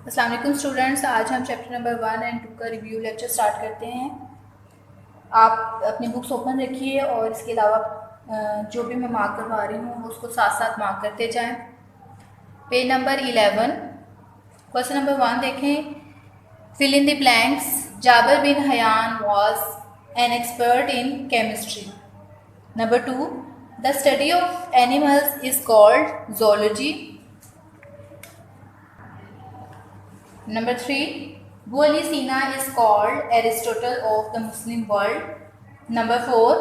अस्सलाम वालेकुम स्टूडेंट्स, आज हम चैप्टर नंबर 1 एंड 2 का रिव्यू लेक्चर स्टार्ट करते हैं। आप अपनी बुक्स ओपन रखिए और इसके अलावा जो भी मैं मार्क करवा रही हूँ उसको साथ साथ मार्क करते जाएं। पेज नंबर 11, क्वेश्चन नंबर 1 देखें। Fill in the blanks. Jabir bin Hayyan was an expert in chemistry. Number 2, the study of animals is called zoology. Number 3, Bu Ali Sina is called Aristotle of the Muslim world. Number 4,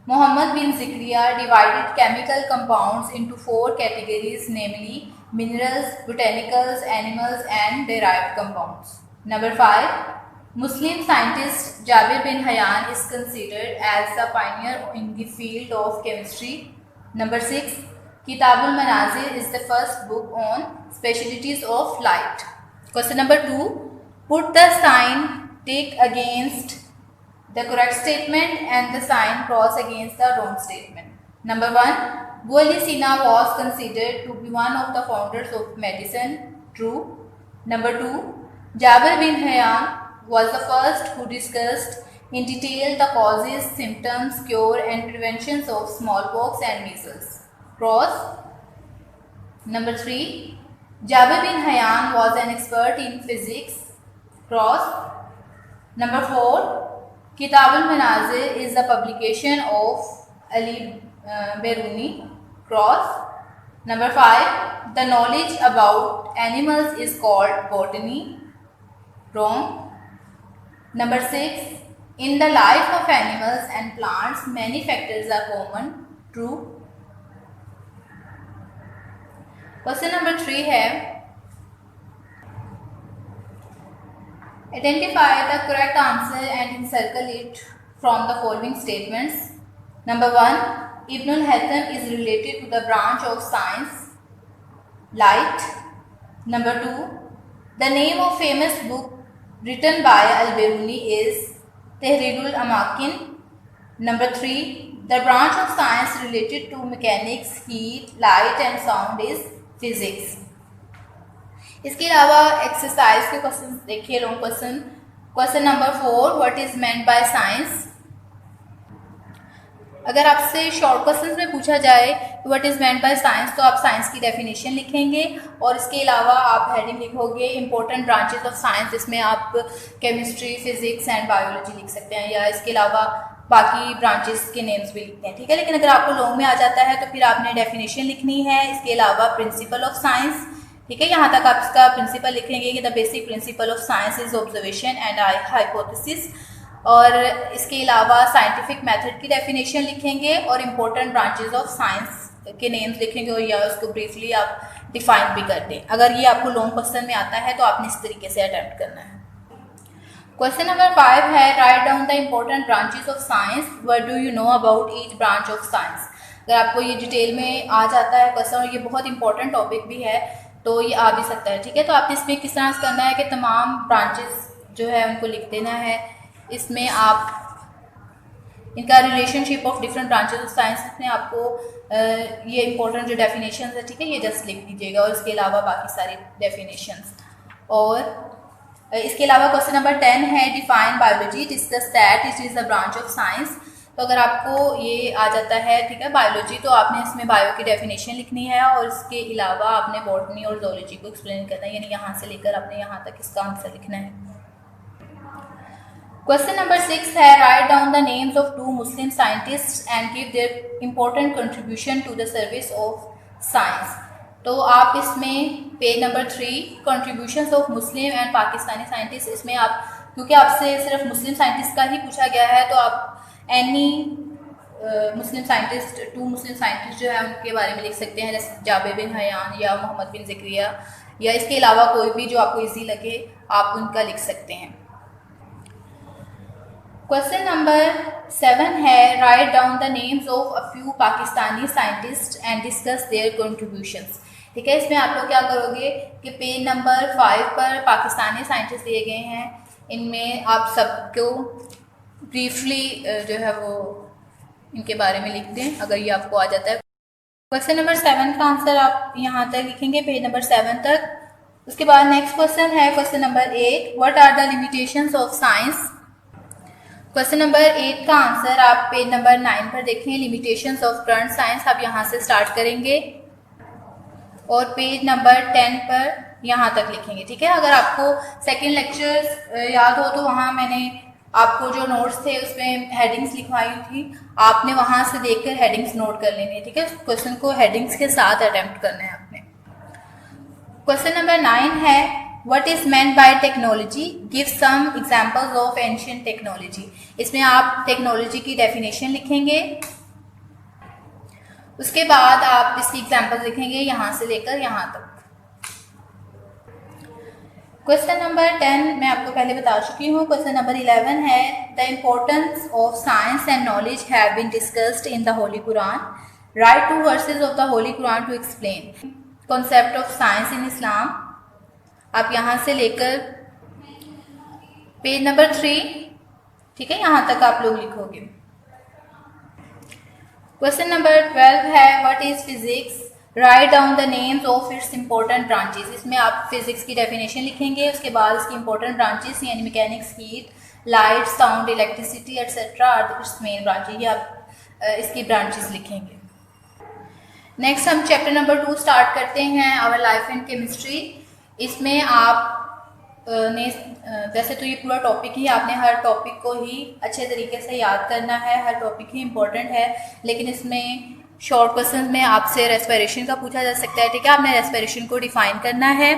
Muhammad bin Zikriya divided chemical compounds into 4 categories, namely minerals, botanicals, animals and derived compounds. Number 5, Muslim scientist Jabir bin Hayyan is considered as the pioneer in the field of chemistry. Number 6, Kitab al-Manazir is the first book on specialties of light. Question number 2, put the sign tick against the correct statement and the sign cross against the wrong statement. Number 1, Bu Ali Sina was considered to be one of the founders of medicine. True. Number 2, Jabir bin Hayyan was the first who discussed in detail the causes, symptoms, cure and preventions of smallpox and measles. Cross. Number 3, Jabir bin Hayyan was an expert in physics. Cross. Number 4, Kitab al-Manazir is the publication of Ali Biruni. Cross. Number 5, the knowledge about animals is called botany. Wrong. Number 6, in the life of animals and plants, many factors are common. True. Question number 3 है, identify the correct answer and encircle it from the following statements. Number 1, Ibn al-Haytham is related to the branch of science light. Number 2, the name of famous book written by al-Biruni is Tahrirul Amakin. Number 3, the branch of science related to mechanics, heat, light and sound is physics. इसके अलावा exercise के question देखिए. Long question. Question number 4, what is meant by science. अगर आपसे short question में पूछा जाए what is meant by science तो आप साइंस की डेफिनेशन लिखेंगे और इसके अलावा आप हेडिंग लिखोगे इंपॉर्टेंट ब्रांचेस ऑफ साइंस, जिसमें आप केमिस्ट्री, फिजिक्स एंड बायोलॉजी लिख सकते हैं, या इसके अलावा बाकी ब्रांचेस के नेम्स भी लिखते हैं. ठीक है. लेकिन अगर आपको लॉन्ग में आ जाता है तो फिर आपने डेफिनेशन लिखनी है, इसके अलावा प्रिंसिपल ऑफ साइंस. ठीक है. यहाँ तक आप इसका प्रिंसिपल लिखेंगे कि the basic principle of science is observation and hypothesis, और इसके अलावा साइंटिफिक मेथड की डेफिनेशन लिखेंगे और इम्पोर्टेंट ब्रांचेस ऑफ साइंस के नेम्स लिखेंगे और या उसको ब्रीफली आप डिफाइन भी कर दें. अगर ये आपको लॉन्ग क्वेश्चन में आता है तो आपने इस तरीके से अटेम्प्ट करना है. क्वेश्चन नंबर 5 है, write down the important branches of science. What do you know about each branch of science. अगर आपको ये डिटेल में आ जाता है क्वेश्चन और ये बहुत इंपॉर्टेंट टॉपिक भी है तो ये आ भी सकता है. ठीक है. तो आपने इसमें किस तरह से करना है कि तमाम ब्रांचेस जो है उनको लिख देना है. इसमें आप इनका relationship of different branches of science में आपको ये इंपॉर्टेंट जो डेफिनेशंस है, ठीक है, ये जस्ट लिख दीजिएगा और इसके अलावा बाकी सारी डेफिनेशंस. और इसके अलावा क्वेश्चन नंबर 10 है, define biology, discuss that it is a branch of science. तो अगर आपको ये आ जाता है, ठीक है, बायोलॉजी, तो आपने इसमें बायो की डेफिनेशन लिखनी है और इसके अलावा आपने बॉटनी और जोलॉजी को एक्सप्लेन करना है, यानी यहाँ से लेकर आपने यहाँ तक इसका आंसर लिखना है. क्वेश्चन नंबर 6 है, write down the names of 2 Muslim scientists and give their important contribution to the service of science. तो आप इसमें page number 3, contributions of Muslim and Pakistani scientist, इसमें आप, क्योंकि आपसे सिर्फ मुस्लिम साइंटिस्ट का ही पूछा गया है, तो आप एनी मुस्लिम साइंटिस्ट, 2 मुस्लिम साइंटिस्ट जो है उनके बारे में लिख सकते हैं, जैसे जाबिर बिन हयान या मोहम्मद बिन ज़िक्रिया, या इसके अलावा कोई भी जो आपको ईजी लगे आप उनका लिख सकते हैं. क्वेश्चन नंबर 7 है, write down the names of a few Pakistani scientist and discuss their contributions. ठीक है. इसमें आप लोग क्या करोगे कि पेज नंबर 5 पर पाकिस्तानी साइंटिस्ट दिए गए हैं, इनमें आप सबको ब्रीफली जो है वो इनके बारे में लिख दें अगर ये आपको आ जाता है. क्वेश्चन नंबर 7 का आंसर आप यहाँ तक लिखेंगे, पेज नंबर 7 तक. उसके बाद नेक्स्ट क्वेश्चन है question number 8, what are the limitations of science. Question number 8 का आंसर आप पेज नंबर 9 पर देखें, लिमिटेशंस ऑफ करंट साइंस आप यहाँ से स्टार्ट करेंगे और पेज नंबर 10 पर यहाँ तक लिखेंगे। ठीक है, अगर आपको सेकेंड लेक्चर याद हो तो वहाँ मैंने आपको जो नोट्स थे उसमें हेडिंग्स लिखवाई थी, आपने वहाँ से देखकर हेडिंग्स नोट कर लेनी है। ठीक है, क्वेश्चन को हेडिंग्स के साथ अटेम्प्ट करना है आपने। क्वेश्चन नंबर 9 है what is meant by technology, give some examples of ancient technology. इसमें आप टेक्नोलॉजी की डेफिनेशन लिखेंगे, उसके बाद आप इसकी एग्जांपल्स लिखेंगे यहाँ से लेकर यहाँ तक। क्वेश्चन नंबर 10 मैं आपको पहले बता चुकी हूँ। क्वेश्चन नंबर 11 है the importance of science and knowledge have been discussed in the Holy Quran, write 2 verses of the Holy Quran to explain concept of science in Islam. आप यहाँ से लेकर पेज नंबर 3, ठीक है, यहाँ तक आप लोग लिखोगे। क्वेश्चन नंबर 12 है what is physics, write down the names of its important branches. इसमें आप फिजिक्स की डेफिनेशन लिखेंगे, उसके बाद इसकी इंपॉर्टेंट ब्रांचेस यानी mechanics, heat, light, sound, electricity etcetera are its main branches, ये आप इसकी ब्रांचेस लिखेंगे। नेक्स्ट हम चैप्टर नंबर 2 स्टार्ट करते हैं, आवर लाइफ इन केमिस्ट्री। इसमें आप ने वैसे तो ये पूरा टॉपिक ही, आपने हर टॉपिक को ही अच्छे तरीके से याद करना है, हर टॉपिक ही इम्पोर्टेंट है, लेकिन इसमें शॉर्ट क्वेश्चन में आपसे रेस्पिरेशन का पूछा जा सकता है। ठीक है, आपने रेस्पिरेशन को डिफाइन करना है।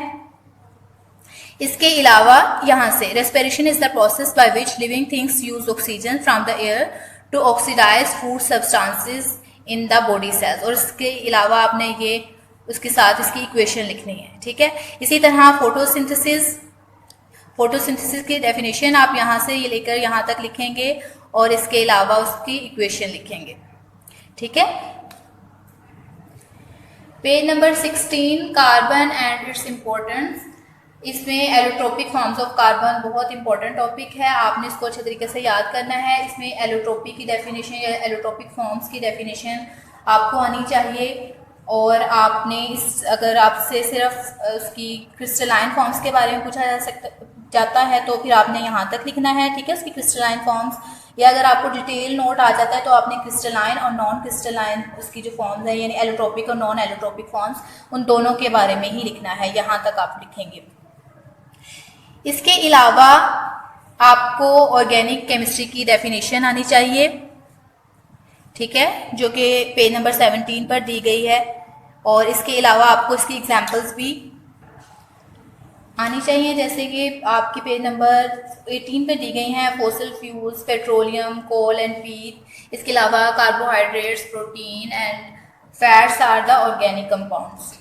इसके अलावा यहाँ से respiration is the process by which living things use oxygen from the air to oxidize food substances in the body cells, और इसके अलावा आपने ये उसके साथ इसकी इक्वेशन लिखनी है। ठीक है, इसी तरह फोटोसिंथेसिस की डेफिनेशन आप यहाँ से ये लेकर यहाँ तक लिखेंगे और इसके अलावा उसकी इक्वेशन लिखेंगे। ठीक है, page number 16 carbon and its importance. इसमें एलोट्रोपिक फॉर्म्स ऑफ कार्बन बहुत इंपॉर्टेंट टॉपिक है, आपने इसको अच्छे तरीके से याद करना है। इसमें एलोट्रोपिक की डेफिनेशन या एलोट्रोपिक फॉर्म्स की डेफिनेशन आपको आनी चाहिए, और आपने अगर आपसे सिर्फ उसकी क्रिस्टलाइन फॉर्म्स के बारे में पूछा जाता है तो फिर आपने यहाँ तक लिखना है। ठीक है, उसकी क्रिस्टलाइन फॉर्म्स, या अगर आपको डिटेल नोट आ जाता है तो आपने क्रिस्टलाइन और नॉन क्रिस्टलाइन उसकी जो फॉर्म्स है यानी एलोट्रोपिक और नॉन एलोट्रोपिक फॉर्म्स, उन दोनों के बारे में ही लिखना है, यहाँ तक आप लिखेंगे। इसके अलावा आपको ऑर्गेनिक केमिस्ट्री की डेफिनेशन आनी चाहिए। ठीक है, जो कि पेज नंबर 17 पर दी गई है, और इसके अलावा आपको इसकी एग्जांपल्स भी आनी चाहिए, जैसे कि आपकी पेज नंबर 18 पे दी गई हैं fossil fuels, petroleum, coal and peat. इसके अलावा carbohydrates, protein and fats are the organic compounds.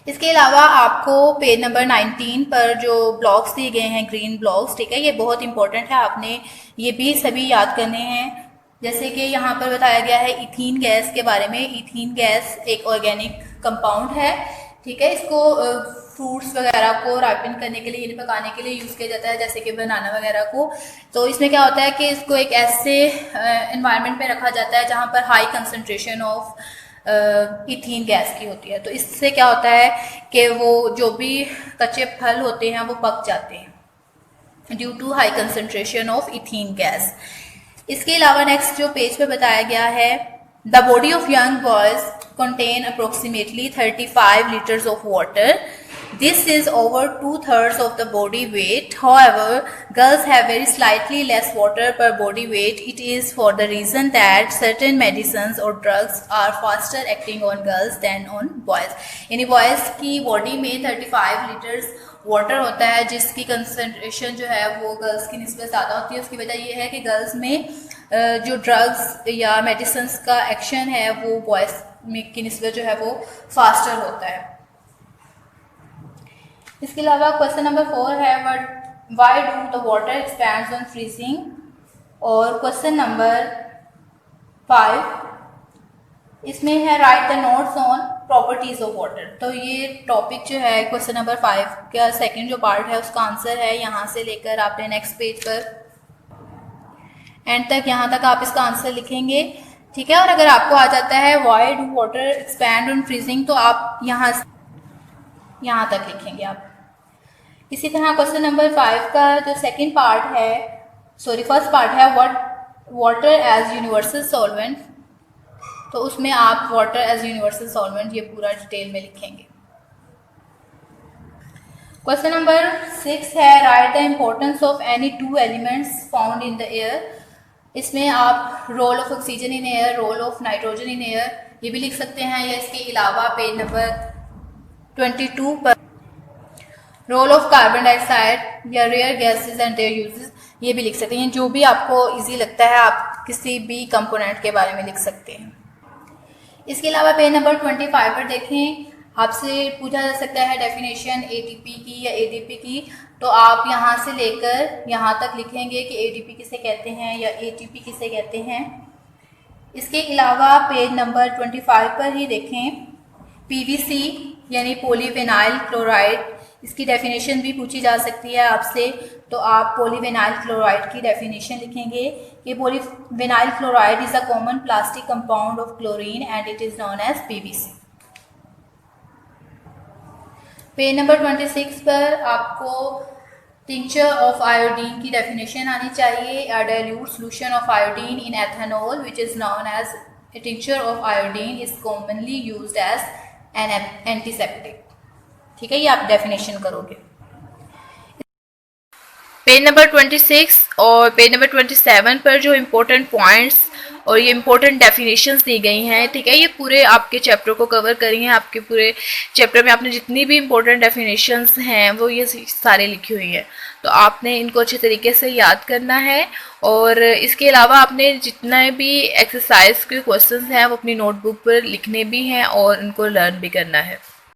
इसके अलावा आपको पेज नंबर 19 पर जो ब्लॉक्स दिए गए हैं, ग्रीन ब्लॉक्स, ठीक है, ये बहुत इंपॉर्टेंट है, आपने ये भी सभी याद करने हैं। जैसे कि यहाँ पर बताया गया है इथीन गैस के बारे में। इथीन गैस एक ऑर्गेनिक कंपाउंड है। ठीक है, इसको फ्रूट्स वगैरह को राइपन करने के लिए यानी पकाने के लिए यूज़ किया जाता है, जैसे कि बनाना वगैरह को। तो इसमें क्या होता है कि इसको एक ऐसे एनवायरनमेंट में रखा जाता है जहाँ पर high concentration of ethene gas की होती है। तो इससे क्या होता है कि वो जो भी कच्चे फल होते हैं वो पक जाते हैं due to high concentration of ethene gas. इसके अलावा नेक्स्ट जो पेज पे बताया गया है, the body of young boys contain approximately 35 liters of water. This is over 2/3 of the body weight. However, girls have very slightly less water per body weight. It is for the reason that certain medicines or drugs are faster acting on girls than on boys. यानी boys की body में 35 liters water होता है, जिसकी concentration जो है वो girls की निस्बत ज़्यादा होती है। उसकी वजह ये है कि गर्ल्स में जो ड्रग्स या मेडिसिन्स का एक्शन है वो बॉयज़ में की निस्बत जो है वो फास्टर होता है। इसके अलावा क्वेश्चन नंबर 4 है why do the water expands on freezing, और क्वेश्चन नंबर 5 इसमें है write the notes on properties of water. तो ये टॉपिक जो है क्वेश्चन नंबर 5 का सेकंड जो पार्ट है उसका आंसर है, यहाँ से लेकर आपने नेक्स्ट पेज पर एंड तक, यहाँ तक आप इसका आंसर लिखेंगे। ठीक है, और अगर आपको आ जाता है why do water expand on freezing, तो आप यहाँ यहाँ तक लिखेंगे आप। इसी तरह क्वेश्चन नंबर 5 का जो सेकंड पार्ट है, फर्स्ट पार्ट है वाटर एज यूनिवर्सल सॉल्वेंट, तो उसमें आप वाटर एज यूनिवर्सल सॉल्वेंट ये पूरा डिटेल में लिखेंगे। क्वेश्चन नंबर 6 है write the importance of any two elements found in the air. इसमें आप role of oxygen in air, role of nitrogen in air ये भी लिख सकते हैं, या इसके अलावा पेज नंबर 22 पर रोल ऑफ कार्बन डाइऑक्साइड या rare gases and their uses ये भी लिख सकते हैं। जो भी आपको इजी लगता है आप किसी भी कंपोनेंट के बारे में लिख सकते हैं। इसके अलावा पेज नंबर 25 पर देखें, आपसे पूछा जा सकता है डेफिनेशन एटीपी की या एडीपी की, तो आप यहाँ से लेकर यहाँ तक लिखेंगे कि एडीपी किसे कहते हैं या एटीपी किसे कहते हैं। इसके अलावा पेज नंबर 25 पर ही देखें पीवीसी यानी पॉलीविनाइल क्लोराइड, इसकी डेफिनेशन भी पूछी जा सकती है आपसे, तो आप पॉलीविनाइल क्लोराइड की डेफिनेशन लिखेंगे कि polyvinyl chloride is a common plastic compound of chlorine and it is known as PVC. Page number 26 पर आपको टिंचर ऑफ आयोडीन की डेफिनेशन आनी चाहिए। A dilute solution of iodine in ethanol which is known as a tincture of iodine is commonly used as an antiseptic। ठीक है, ये आप definition करोगे। पेज नंबर 26 और पेज नंबर 27 पर जो इम्पोर्टेंट पॉइंट्स और ये इम्पोर्टेंट डेफिनेशंस दी गई हैं, ठीक है, ये पूरे आपके चैप्टर को कवर करी हैं। आपके पूरे चैप्टर में आपने जितनी भी इम्पोर्टेंट डेफिनेशंस हैं वो ये सारे लिखी हुई हैं, तो आपने इनको अच्छे तरीके से याद करना है। और इसके अलावा आपने जितने भी एक्सरसाइज के क्वेश्चंस हैं वो अपनी नोटबुक पर लिखने भी हैं और उनको लर्न भी करना है।